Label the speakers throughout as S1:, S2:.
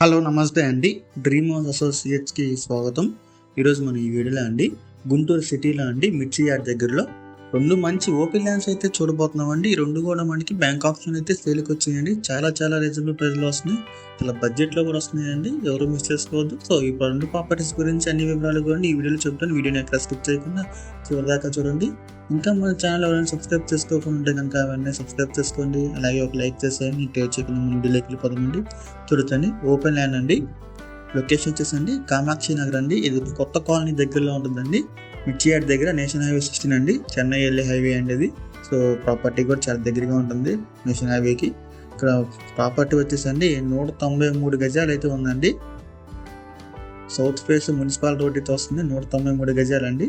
S1: Hello నమస్తే అండి. Dream house అసోసియేట్స్కి స్వాగతం. ఈరోజు మనం ఈ వీడియోలో అండి గుంటూరు సిటీలో అండి మిర్చి యార్డ్ దగ్గరలో రెండు మంచి ఓపెన్ ల్యాండ్స్ అయితే చూడబోతున్నాం అండి. ఈ రెండు కూడా మనకి బ్యాంక్ ఆప్షన్ అయితే సేల్కి వచ్చాయండి. చాలా రీజనబుల్ ప్రైస్లో వస్తున్నాయి, చాలా బడ్జెట్లో కూడా వస్తున్నాయండి. ఎవరు మిస్ చేసుకోవద్దు. సో ఈ రెండు ప్రాపర్టీస్ గురించి అన్ని వివరాలు కూడా ఈ వీడియోలో చెప్తాను. వీడియోని ఎక్కడ స్కిప్ చేయకుండా చివరిదాకా చూడండి. ఇంకా మన ఛానల్ ఎవరైనా సబ్స్క్రైబ్ చేసుకోకుండా కనుక అవన్నీ సబ్స్క్రైబ్ చేసుకోండి. అలాగే ఒక లైక్ చేసేయండి. టేక్ చేయకుండా మనం వీడియోకి వెళ్ళిపోతామండి. చూడొచ్చండి ఓపెన్ ల్యాండ్ అండి. లొకేషన్ వచ్చేసండి కామాక్షి నగర్ అండి. ఇది కొత్త కాలనీ దగ్గరలో ఉంటుందండి. మిర్చి యార్డ్ దగ్గర నేషనల్ హైవే 16 అండి. చెన్నై వెళ్ళే హైవే అండి అది. సో ప్రాపర్టీ కూడా చాలా దగ్గరగా ఉంటుంది నేషనల్ హైవేకి. ఇక్కడ ప్రాపర్టీ వచ్చేసండి 193 గజాలు అయితే ఉందండి. సౌత్ ఫేస్ మున్సిపల్ రోడ్డుతో వస్తుంది. 193 గజాలండి.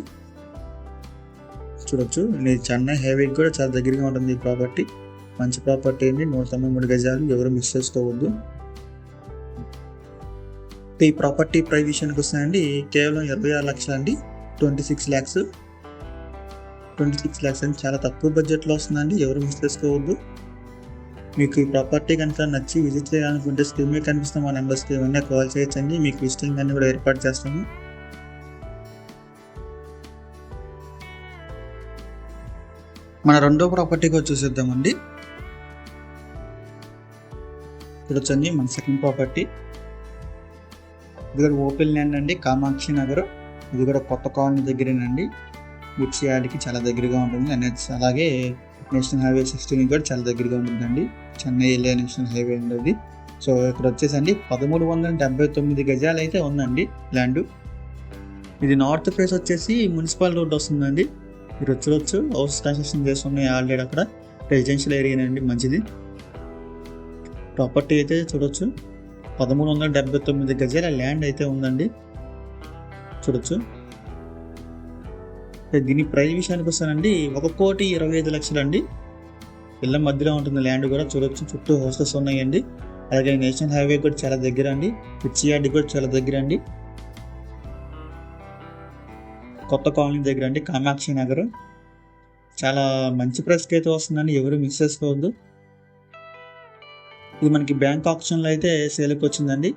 S1: చూడొచ్చు, ఇది చెన్నై హైవేకి కూడా చాలా దగ్గరగా ఉంటుంది ఈ ప్రాపర్టీ. మంచి ప్రాపర్టీ అండి. 193 గజాలు, ఎవరు మిస్ చేసుకోవద్దు. ఈ ప్రాపర్టీ ప్రైస్ విషయానికి వస్తాయండి కేవలం 26 లక్షలు అండి. 26 lakhs అని చాలా తక్కువ బడ్జెట్లో వస్తుందండి. ఎవరు మిస్ చేసుకోవద్దు. మీకు ఈ ప్రాపర్టీ కనుక నచ్చి విజిట్ చేయాలనుకుంటే స్క్రీన్ మీద కనిపిస్తున్న మా నెంబర్స్కి ఏమన్నా కాల్ చేయొచ్చండి. మీకు విజిటింగ్ అన్ని కూడా ఏర్పాటు చేస్తాము. మన రెండో ప్రాపర్టీకి వచ్చేసేద్దామండి. చూడొచ్చండి మన సెకండ్ ప్రాపర్టీ. ఇది కూడా ఓపెన్ ల్యాండ్ అండి, కామాక్షి నగర్. ఇది కూడా కొత్త కాలనీ దగ్గరేనండి. మిర్చి యార్డ్కి చాలా దగ్గరగా ఉంటుంది. అలాగే నేషనల్ హైవే 16 కూడా చాలా దగ్గరగా ఉంటుందండి. చెన్నై వెళ్ళే నేషనల్ హైవే ఉండేది. సో ఇక్కడ వచ్చేసండి 1379 గజాలు అయితే ఉందండి ల్యాండ్. ఇది నార్త్ ఫేస్ వచ్చేసి మున్సిపల్ రోడ్ వస్తుందండి. మీరు వచ్చి హౌస్ కన్స్ట్రక్షన్ చేస్తున్నాయి ఆల్రెడీ. అక్కడ రెసిడెన్షియల్ ఏరియానండి, మంచిది. ప్రాపర్టీ అయితే చూడొచ్చు 1379 గజాల ల్యాండ్ అయితే ఉందండి. చూడొచ్చు. దీని ప్రైస్ విషయానికి వస్తానండి 1,25,00,000 అండి. ఇళ్ళ మధ్యలో ఉంటుంది ల్యాండ్ కూడా. చూడొచ్చు, చుట్టూ హౌసెస్ ఉన్నాయండి. అలాగే నేషనల్ హైవే కూడా చాలా దగ్గర అండి. మిర్చి యార్డ్ కూడా చాలా దగ్గర అండి. కొత్త కాలనీ దగ్గర అండి, కామాక్షి నగర్. చాలా మంచి ప్రైస్కి అయితే వస్తుందండి. ఎవరు మిస్ చేసుకోవద్దు. ఇది మనకి బ్యాంక్ ఆప్షన్లో అయితే సేల్కి వచ్చిందండి.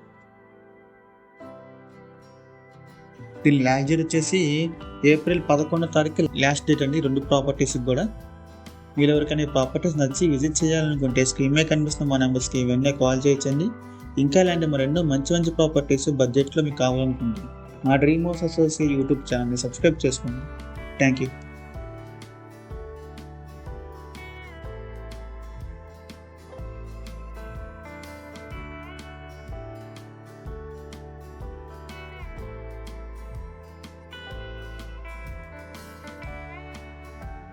S1: దీని లాస్ట్ డేట్ వచ్చేసి ఏప్రిల్ 11వ తారీఖు లాస్ట్ డేట్ అండి. రెండు ప్రాపర్టీస్కి కూడా. మీరు ఎవరికైనా ప్రాపర్టీస్ నచ్చి విజిట్ చేయాలనుకుంటే స్క్రీన్ మీద కనిపిస్తున్న మా నెంబర్స్కి ఇవన్నీ కాల్ చేయొచ్చండి. ఇంకా ఇలాంటి మరెన్నో మంచి ప్రాపర్టీస్ బడ్జెట్లో మీకు కావాలనుకుంటుంది మా డ్రీమ్ హౌస్ అసోసియేట్ యూట్యూబ్ ఛానల్ని సబ్స్క్రైబ్ చేసుకోండి. Thank you.